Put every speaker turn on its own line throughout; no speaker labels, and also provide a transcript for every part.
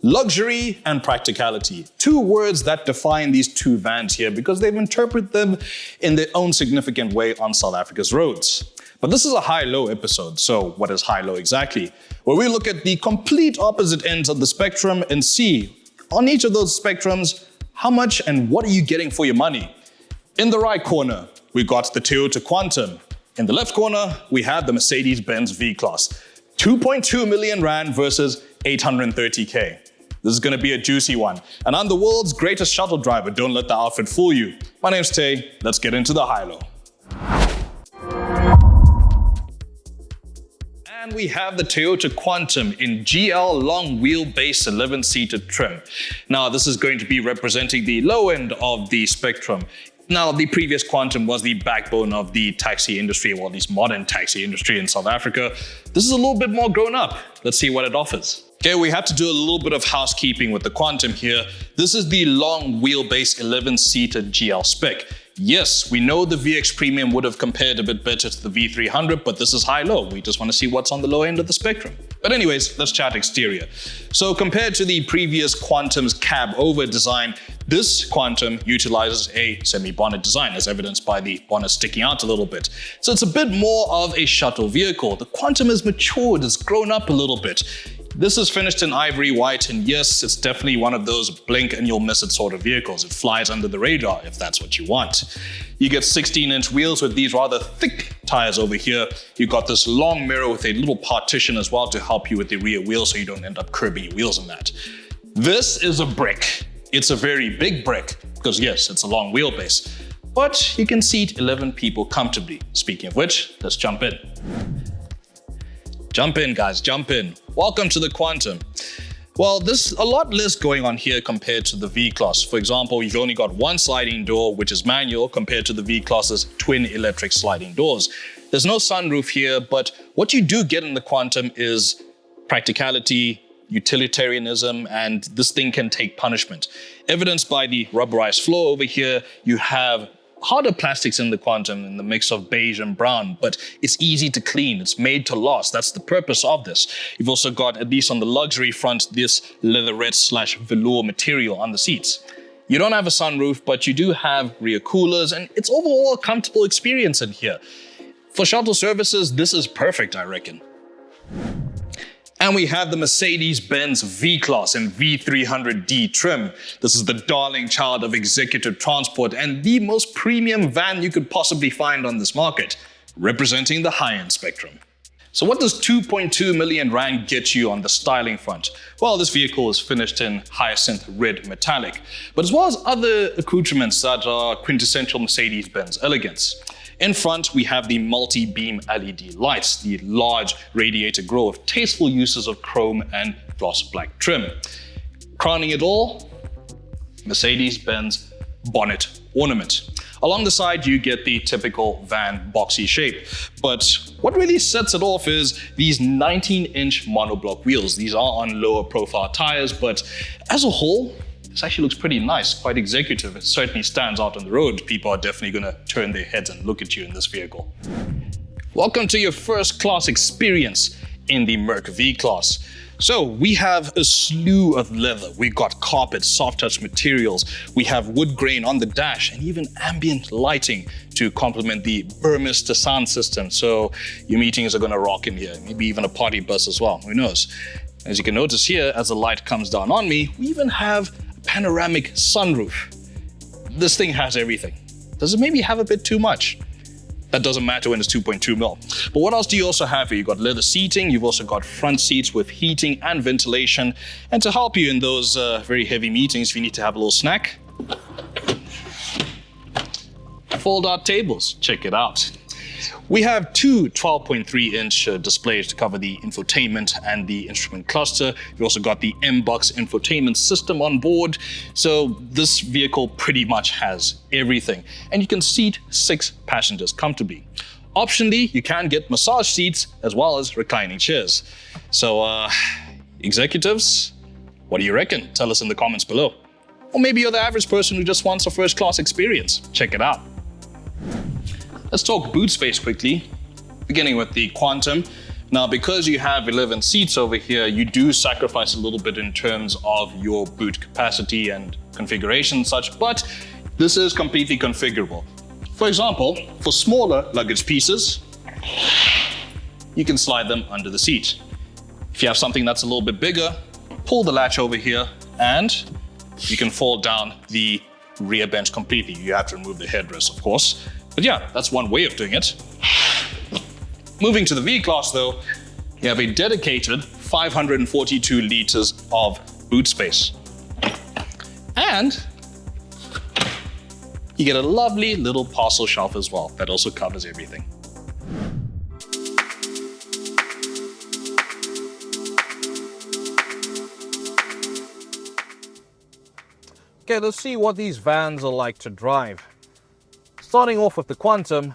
Luxury and practicality. Two words that define these two vans here because they've interpreted them in their own significant way on South Africa's roads. But this is a high-low episode, so what is high-low exactly? Where we look at the complete opposite ends of the spectrum and see, on each of those spectrums, how much and what are you getting for your money? In the right corner, we got the Toyota Quantum. In the left corner, we have the Mercedes-Benz V-Class. 2.2 million Rand versus 830K. This is going to be a juicy one. And I'm the world's greatest shuttle driver. Don't let the outfit fool you. My name's Tay. Let's get into the high-low. And we have the Toyota Quantum in GL long wheelbase 11-seater trim. Now, this is going to be representing the low end of the spectrum. Now, the previous Quantum was the backbone of the taxi industry, well, at least modern taxi industry in South Africa. This is a little bit more grown up. Let's see what it offers. Okay, we had to do a little bit of housekeeping with the Quantum here. This is the long wheelbase 11-seater GL spec. Yes, we know the VX Premium would have compared a bit better to the V300, but this is high-low. We just want to see what's on the low end of the spectrum. But anyways, let's chat exterior. So compared to the previous Quantum's cab-over design, this Quantum utilizes a semi-bonnet design, as evidenced by the bonnet sticking out a little bit. So it's a bit more of a shuttle vehicle. The Quantum has matured, it's grown up a little bit. This is finished in ivory white, and yes, it's definitely one of those blink and you'll miss it sort of vehicles. It flies under the radar if that's what you want. You get 16-inch wheels with these rather thick tires over here. You've got this long mirror with a little partition as well to help you with the rear wheel so you don't end up curbing your wheels in that. This is a brick. It's a very big brick because yes, it's a long wheelbase, but you can seat 11 people comfortably. Speaking of which, let's jump in. Jump in, guys, jump in. Welcome to the Quantum. Well, there's a lot less going on here compared to the V-Class. For example, you've only got one sliding door, which is manual, compared to the V-Class's twin electric sliding doors. There's no sunroof here, but what you do get in the Quantum is practicality, utilitarianism, and this thing can take punishment. Evidenced by the rubberized floor over here, you have harder plastics in the Quantum in the mix of beige and brown, but it's easy to clean. It's made to last. That's the purpose of this. You've also got, at least on the luxury front, this leatherette/velour material on the seats. You don't have a sunroof, but you do have rear coolers, and it's overall a comfortable experience in here. For shuttle services, this is perfect, I reckon. And we have the Mercedes-Benz V-Class and V300D trim. This is the darling child of executive transport and the most premium van you could possibly find on this market, representing the high-end spectrum. So what does 2.2 million Rand get you on the styling front? Well, this vehicle is finished in hyacinth red metallic, but as well as other accoutrements that are quintessential Mercedes-Benz elegance. In front, we have the multi-beam LED lights, the large radiator grille with tasteful uses of chrome and gloss black trim. Crowning it all, Mercedes-Benz bonnet ornament. Along the side, you get the typical van boxy shape. But what really sets it off is these 19-inch monoblock wheels. These are on lower profile tires, but as a whole, this actually looks pretty nice, quite executive. It certainly stands out on the road. People are definitely going to turn their heads and look at you in this vehicle. Welcome to your first class experience in the Merc V-Class. So we have a slew of leather. We've got carpet, soft touch materials. We have wood grain on the dash and even ambient lighting to complement the Burmester sound system. So your meetings are going to rock in here, maybe even a party bus as well, who knows. As you can notice here, as the light comes down on me, we even have panoramic sunroof. This thing has everything. Does it maybe have a bit too much? That doesn't matter when it's 2.2 mil. But what else do you also have here? You've got leather seating, you've also got front seats with heating and ventilation. And to help you in those very heavy meetings, if you need to have a little snack, fold out tables, check it out. We have two 12.3-inch displays to cover the infotainment and the instrument cluster. We've also got the M-Box infotainment system on board. So this vehicle pretty much has everything. And you can seat 6 passengers comfortably. Optionally, you can get massage seats as well as reclining chairs. So executives, what do you reckon? Tell us in the comments below. Or maybe you're the average person who just wants a first-class experience. Check it out. Let's talk boot space quickly, beginning with the Quantum. Now, because you have 11 seats over here, you do sacrifice a little bit in terms of your boot capacity and configuration and such, but this is completely configurable. For example, for smaller luggage pieces, you can slide them under the seat. If you have something that's a little bit bigger, pull the latch over here and you can fold down the rear bench completely. You have to remove the headrest, of course. But yeah, that's one way of doing it. Moving to the V-Class though, you have a dedicated 542 liters of boot space. And you get a lovely little parcel shelf as well that also covers everything.
Okay, let's see what these vans are like to drive. Starting off with the Quantum.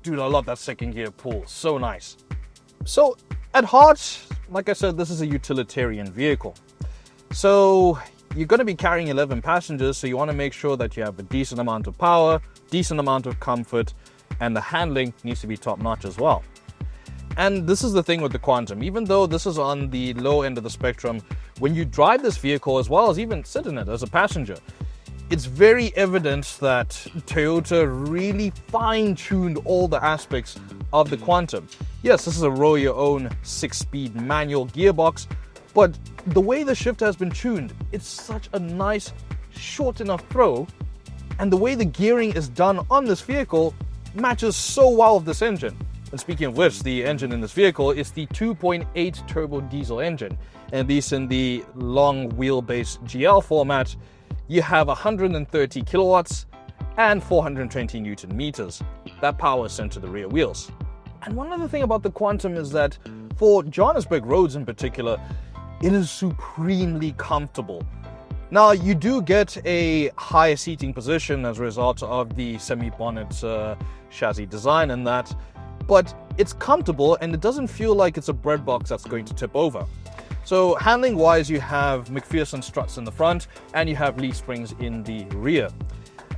Dude, I love that second gear pull, so nice. So at heart, like I said, this is a utilitarian vehicle. So you're going to be carrying 11 passengers, so you want to make sure that you have a decent amount of power, decent amount of comfort, and the handling needs to be top notch as well. And this is the thing with the Quantum, even though this is on the low end of the spectrum, when you drive this vehicle as well as even sit in it as a passenger, it's very evident that Toyota really fine-tuned all the aspects of the Quantum. Yes, this is a roll your own 6-speed manual gearbox, but the way the shifter has been tuned, it's such a nice, short enough throw, and the way the gearing is done on this vehicle matches so well with this engine. And speaking of which, the engine in this vehicle is the 2.8 turbo diesel engine, and at least in the long wheelbase GL format, you have 130 kilowatts and 420 Newton meters. That power is sent to the rear wheels. And one other thing about the Quantum is that for Johannesburg roads in particular, it is supremely comfortable. Now, you do get a higher seating position as a result of the semi-bonnet chassis design and that, but it's comfortable and it doesn't feel like it's a bread box that's going to tip over. So handling wise, you have McPherson struts in the front and you have leaf springs in the rear.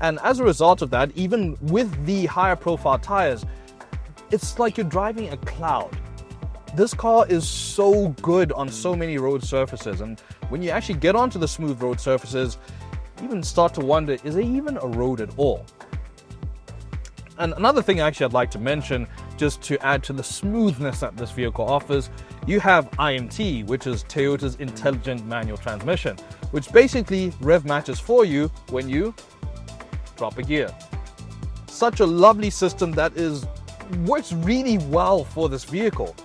And as a result of that, even with the higher profile tires, it's like you're driving a cloud. This car is so good on so many road surfaces, and when you actually get onto the smooth road surfaces, you even start to wonder, is there even a road at all? And another thing actually I'd like to mention, just to add to the smoothness that this vehicle offers, you have IMT, which is Toyota's intelligent manual transmission, which basically rev matches for you when you drop a gear. Such a lovely system that works really well for this vehicle.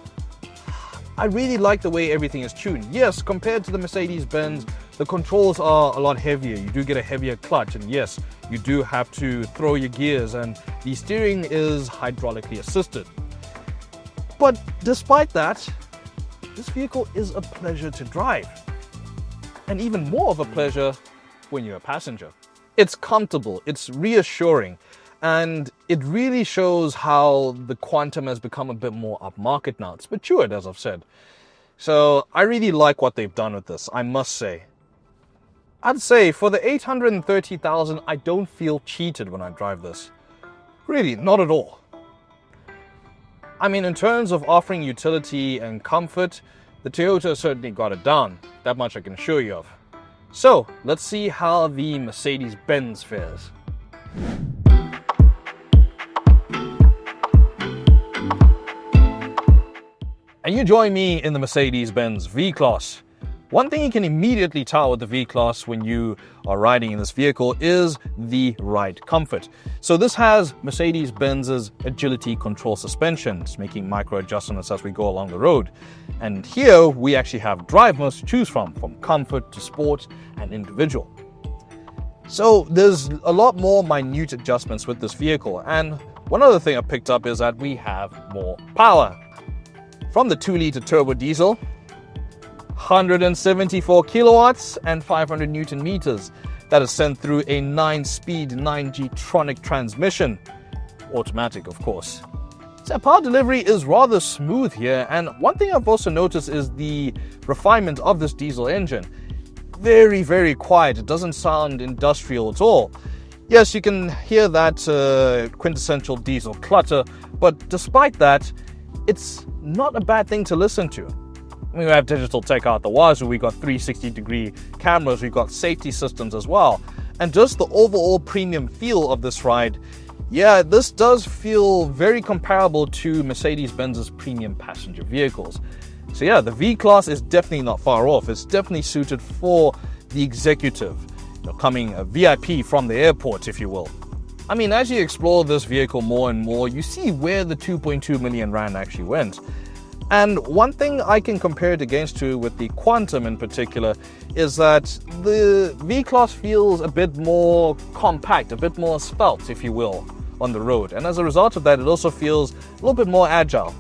I really like the way everything is tuned. Yes, compared to the Mercedes-Benz, the controls are a lot heavier. You do get a heavier clutch, and yes, you do have to throw your gears, and the steering is hydraulically assisted. But despite that, this vehicle is a pleasure to drive, and even more of a pleasure when you're a passenger. It's comfortable, it's reassuring, and it really shows how the Quantum has become a bit more upmarket now. It's matured, as I've said. So I really like what they've done with this, I must say. I'd say for the 830,000, I don't feel cheated when I drive this. Really, not at all. I mean, in terms of offering utility and comfort, the Toyota certainly got it down. That much I can assure you of. So, let's see how the Mercedes-Benz fares. And you join me in the Mercedes-Benz V-Class. One thing you can immediately tell with the V-Class when you are riding in this vehicle is the ride comfort. So this has Mercedes-Benz's agility control suspensions, making micro adjustments as we go along the road. And here we actually have drive modes to choose from comfort to sport and individual. So there's a lot more minute adjustments with this vehicle. And one other thing I picked up is that we have more power. From the 2-liter turbo diesel, 174 kilowatts and 500 Newton meters. That is sent through a 9-speed 9G-tronic transmission. Automatic, of course. So power delivery is rather smooth here, and one thing I've also noticed is the refinement of this diesel engine. Very, very quiet. It doesn't sound industrial at all. Yes, you can hear that quintessential diesel clutter, but despite that, it's not a bad thing to listen to. We have digital tech out the wazoo, we got 360-degree cameras, we got safety systems as well. And just the overall premium feel of this ride, yeah, this does feel very comparable to Mercedes-Benz's premium passenger vehicles. So yeah, the V-Class is definitely not far off. It's definitely suited for the executive, coming a VIP from the airport, if you will. I mean, as you explore this vehicle more and more, you see where the 2.2 million rand actually went. And one thing I can compare it against to with the Quantum in particular is that the V-Class feels a bit more compact, a bit more svelte, if you will, on the road. And as a result of that, it also feels a little bit more agile.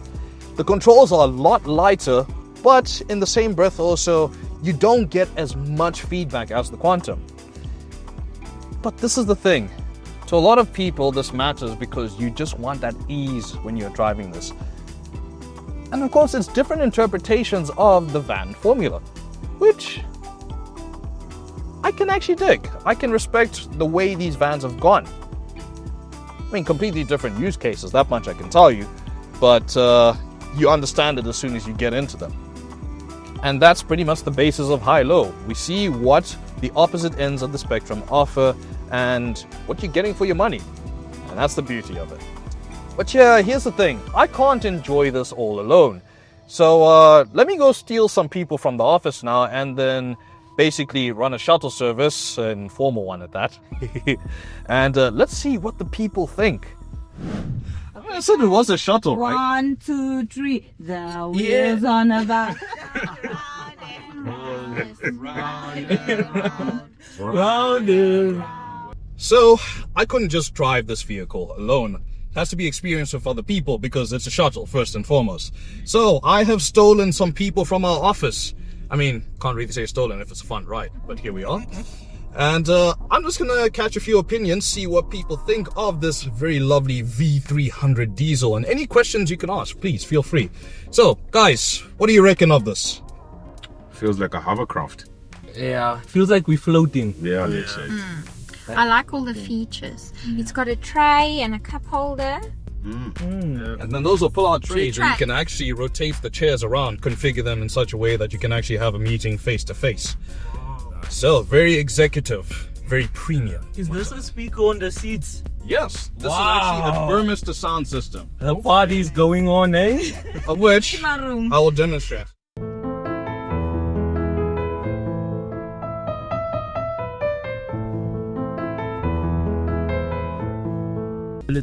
The controls are a lot lighter, but in the same breath also, you don't get as much feedback as the Quantum. But this is the thing. To a lot of people, this matters because you just want that ease when you're driving this. And of course, it's different interpretations of the van formula, which I can actually dig. I can respect the way these vans have gone. I mean, completely different use cases, that much I can tell you, but you understand it as soon as you get into them. And that's pretty much the basis of high-low. We see what the opposite ends of the spectrum offer and what you're getting for your money. And that's the beauty of it. But yeah, here's the thing. I can't enjoy this all alone. So let me go steal some people from the office now and then basically run a shuttle service, an informal one at that. And let's see what the people think. I said it was a shuttle, right?
1, 2, 3. The wheels on the back.
So I couldn't just drive this vehicle alone. It has to be experienced with other people because it's a shuttle first and foremost. So I have stolen some people from our office. I mean, can't really say stolen if it's a fun ride, but here we are. And I'm just gonna catch a few opinions, see what people think of this very lovely V300 diesel. And any questions you can ask, please feel free. So guys, what do you reckon of this?
Feels like a hovercraft.
Yeah, feels like we're floating.
Yeah, makes sense.
I like all the features. It's got a tray and a cup holder.
And then those are pull-out trays where you can actually rotate the chairs around, configure them in such a way that you can actually have a meeting face-to-face. So, very executive, very premium.
Is this a speaker on the seats?
Yes, this is actually a Burmester sound system,
The party's going on, eh?
of which
My room.
I will demonstrate.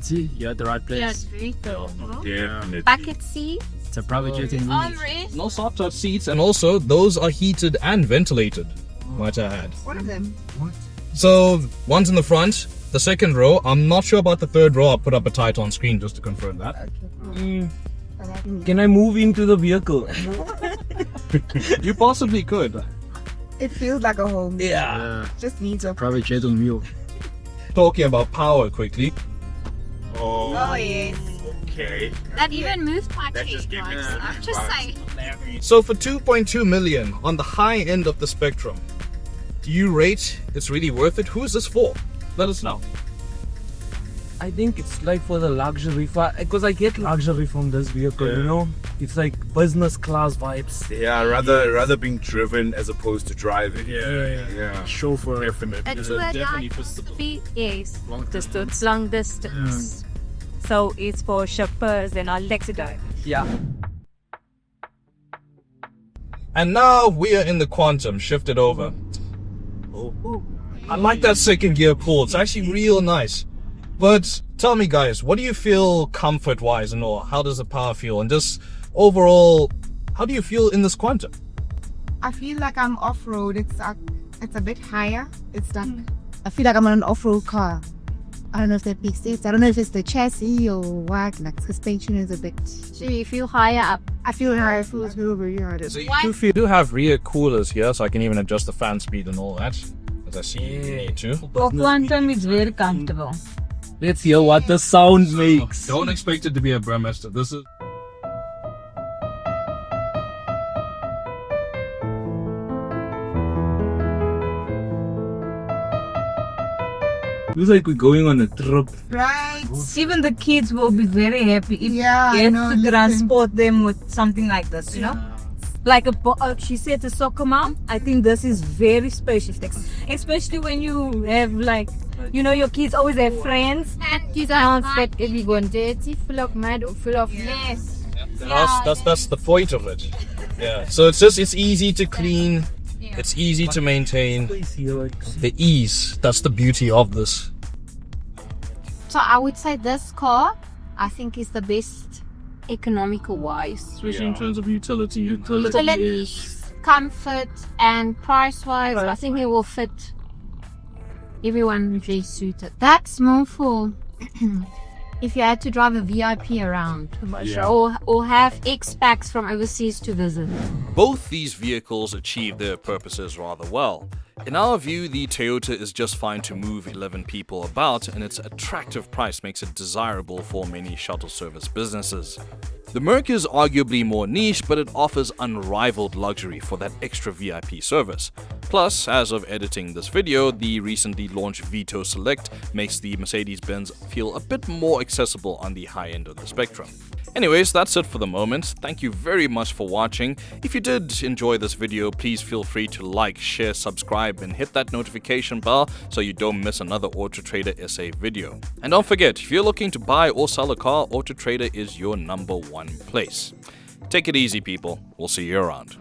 You're at the right place.
Yeah, it's very cool.
Definitely.
Bucket seat.
It's a private jet in
Armrest.
No soft touch seats, and also those are heated and ventilated, might I add.
One of them.
So, one's in the front, the second row. I'm not sure about the third row. I'll put up a title on screen just to confirm that.
Can I move into the vehicle?
You possibly could.
It feels like a home.
Yeah.
Just needs a.
Private jet on wheel.
Talking about power quickly.
Oh yes.
Okay.
That even moved my chair, guys. I'm just saying.
So for 2.2 million on the high end of the spectrum, do you rate it's really worth it? Who is this for? Let us know.
I think it's like for the luxury, because I get luxury from this vehicle, you know? It's like business class vibes.
Yeah, rather being driven as opposed to driving.
Yeah.
Chauffeur.
Definitely.
It's where guys yes.
Long
Distance, long distance.
So it's for shoppers and all taxi.
Yeah.
And now we are in the Quantum, shifted over. I like that second gear pull. It's actually real nice. But tell me guys, what do you feel comfort-wise and all? How does the power feel? And just overall, how do you feel in this Quantum?
I feel like I'm off-road. It's a bit higher. It's like I feel like I'm on an off-road car. I don't know if that makes sense. I don't know if it's the chassis or what. Like suspension is a bit.
So you feel higher up.
I feel higher. I feel very hard.
So you do have rear coolers here, so I can even adjust the fan speed and all that. As I see you need to.
For Quantum, it's very comfortable.
Let's hear what the sound makes.
Don't expect it to be a Burmester. This is.
Looks like we're going on a trip.
Right.
Even the kids will be very happy if
Yeah,
you
I know,
get to
listen.
transport them with something like this, you know? Like she said, a soccer mom, I think this is very special. Especially when you have like, you know, your kids always have friends.
And you don't expect everyone dirty, full of mud or full of...
Yes.
That's the point of it. Yeah. So it's easy to clean. It's easy to maintain. The ease. That's the beauty of this.
So I would say this car, I think, is the best economical wise.
Especially in terms of utility.
Utility, comfort, and price wise, I think it will fit everyone very suited. That's more for if you had to drive a VIP around or have expats from overseas to visit.
Both these vehicles achieve their purposes rather well. In our view, the Toyota is just fine to move 11 people about, and its attractive price makes it desirable for many shuttle service businesses. The Merc is arguably more niche, but it offers unrivaled luxury for that extra VIP service. Plus, as of editing this video, the recently launched Vito Select makes the Mercedes-Benz feel a bit more accessible on the high end of the spectrum. Anyways, that's it for the moment. Thank you very much for watching. If you did enjoy this video, please feel free to like, share, subscribe, and hit that notification bell so you don't miss another AutoTrader SA video. And don't forget, if you're looking to buy or sell a car, AutoTrader is your #1 place. Take it easy, people. We'll see you around.